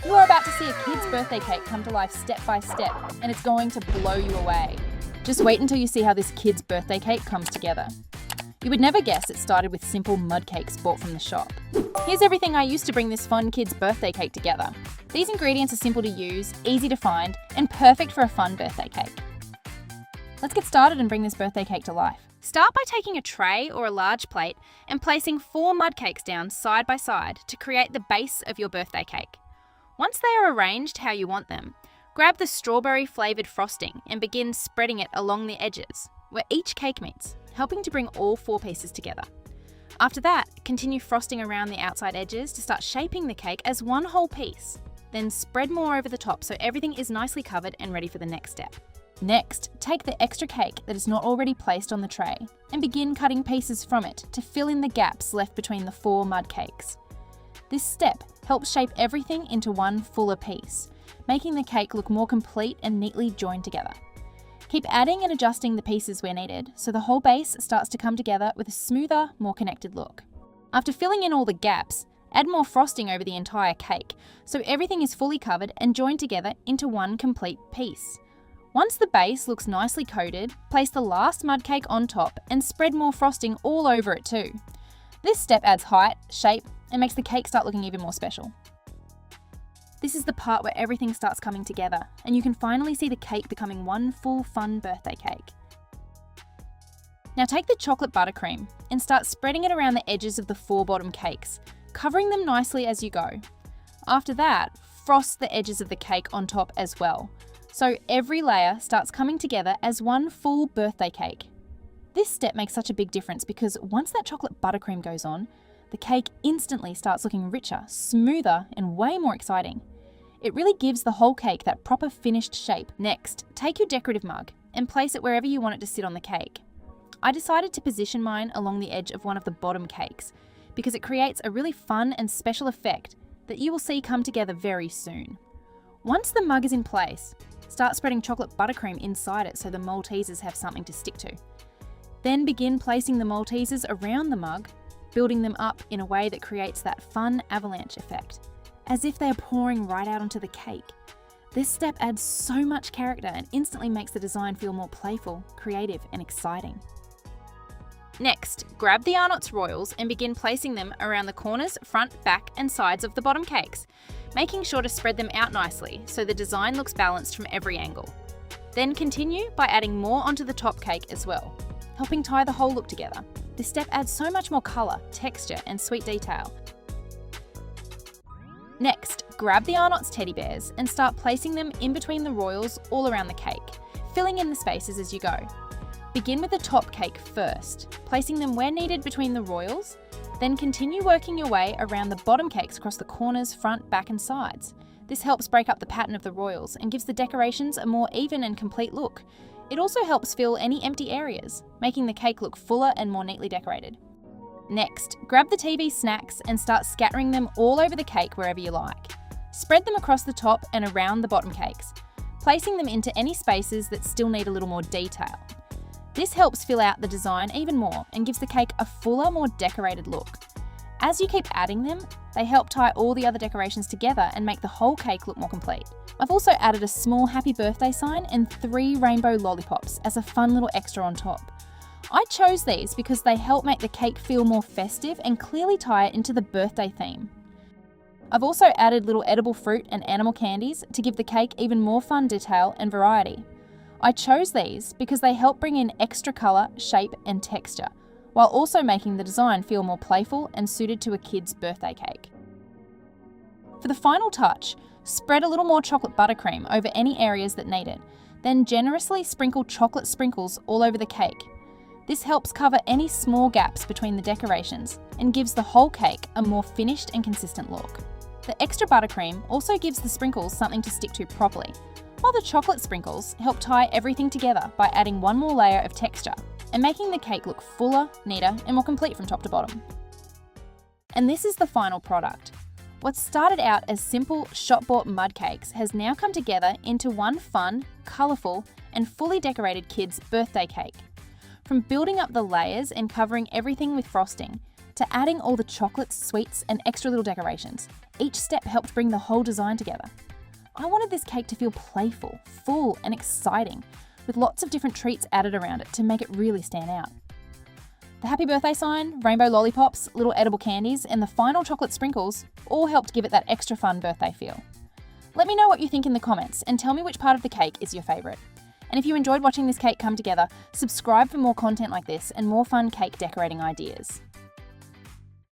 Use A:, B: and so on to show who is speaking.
A: You are about to see a kid's birthday cake come to life step by step, and it's going to blow you away. Just wait until you see how this kid's birthday cake comes together. You would never guess it started with simple mud cakes bought from the shop. Here's everything I used to bring this fun kid's birthday cake together. These ingredients are simple to use, easy to find, and perfect for a fun birthday cake. Let's get started and bring this birthday cake to life. Start by taking a tray or a large plate and placing 4 mud cakes down side by side to create the base of your birthday cake. Once they are arranged how you want them, grab the strawberry flavoured frosting and begin spreading it along the edges, where each cake meets, helping to bring all 4 pieces together. After that, continue frosting around the outside edges to start shaping the cake as one whole piece. Then spread more over the top so everything is nicely covered and ready for the next step. Next, take the extra cake that is not already placed on the tray and begin cutting pieces from it to fill in the gaps left between the 4 mud cakes. This step helps shape everything into one fuller piece, making the cake look more complete and neatly joined together. Keep adding and adjusting the pieces where needed so the whole base starts to come together with a smoother, more connected look. After filling in all the gaps, add more frosting over the entire cake so everything is fully covered and joined together into one complete piece. Once the base looks nicely coated, place the last mud cake on top and spread more frosting all over it too. This step adds height, shape, and makes the cake start looking even more special. This is the part where everything starts coming together and you can finally see the cake becoming one full fun birthday cake. Now take the chocolate buttercream and start spreading it around the edges of the 4 bottom cakes, covering them nicely as you go. After that, frost the edges of the cake on top as well, so every layer starts coming together as one full birthday cake. This step makes such a big difference because once that chocolate buttercream goes on, the cake instantly starts looking richer, smoother, and way more exciting. It really gives the whole cake that proper finished shape. Next, take your decorative mug and place it wherever you want it to sit on the cake. I decided to position mine along the edge of one of the bottom cakes because it creates a really fun and special effect that you will see come together very soon. Once the mug is in place, start spreading chocolate buttercream inside it so the Maltesers have something to stick to. Then begin placing the Maltesers around the mug, building them up in a way that creates that fun avalanche effect, as if they are pouring right out onto the cake. This step adds so much character and instantly makes the design feel more playful, creative, and exciting. Next, grab the Arnott's Royals and begin placing them around the corners, front, back, and sides of the bottom cakes, making sure to spread them out nicely so the design looks balanced from every angle. Then continue by adding more onto the top cake as well, helping tie the whole look together. This step adds so much more colour, texture, and sweet detail. Next, grab the Arnott's teddy bears and start placing them in between the royals all around the cake, filling in the spaces as you go. Begin with the top cake first, placing them where needed between the royals, then continue working your way around the bottom cakes across the corners, front, back, and sides. This helps break up the pattern of the royals and gives the decorations a more even and complete look. It also helps fill any empty areas, making the cake look fuller and more neatly decorated. Next, grab the TeeVee Snacks and start scattering them all over the cake wherever you like. Spread them across the top and around the bottom cakes, placing them into any spaces that still need a little more detail. This helps fill out the design even more and gives the cake a fuller, more decorated look. As you keep adding them, they help tie all the other decorations together and make the whole cake look more complete. I've also added a small happy birthday sign and 3 rainbow lollipops as a fun little extra on top. I chose these because they help make the cake feel more festive and clearly tie it into the birthday theme. I've also added little edible fruit and animal candies to give the cake even more fun detail and variety. I chose these because they help bring in extra colour, shape, and texture, while also making the design feel more playful and suited to a kid's birthday cake. For the final touch, spread a little more chocolate buttercream over any areas that need it, then generously sprinkle chocolate sprinkles all over the cake. This helps cover any small gaps between the decorations and gives the whole cake a more finished and consistent look. The extra buttercream also gives the sprinkles something to stick to properly, while the chocolate sprinkles help tie everything together by adding one more layer of texture and making the cake look fuller, neater, and more complete from top to bottom. And this is the final product. What started out as simple shop-bought mud cakes has now come together into one fun, colourful, and fully decorated kid's birthday cake. From building up the layers and covering everything with frosting, to adding all the chocolates, sweets, and extra little decorations, each step helped bring the whole design together. I wanted this cake to feel playful, full, and exciting, with lots of different treats added around it to make it really stand out. The happy birthday sign, rainbow lollipops, little edible candies, and the final chocolate sprinkles all helped give it that extra fun birthday feel. Let me know what you think in the comments and tell me which part of the cake is your favourite. And if you enjoyed watching this cake come together, subscribe for more content like this and more fun cake decorating ideas.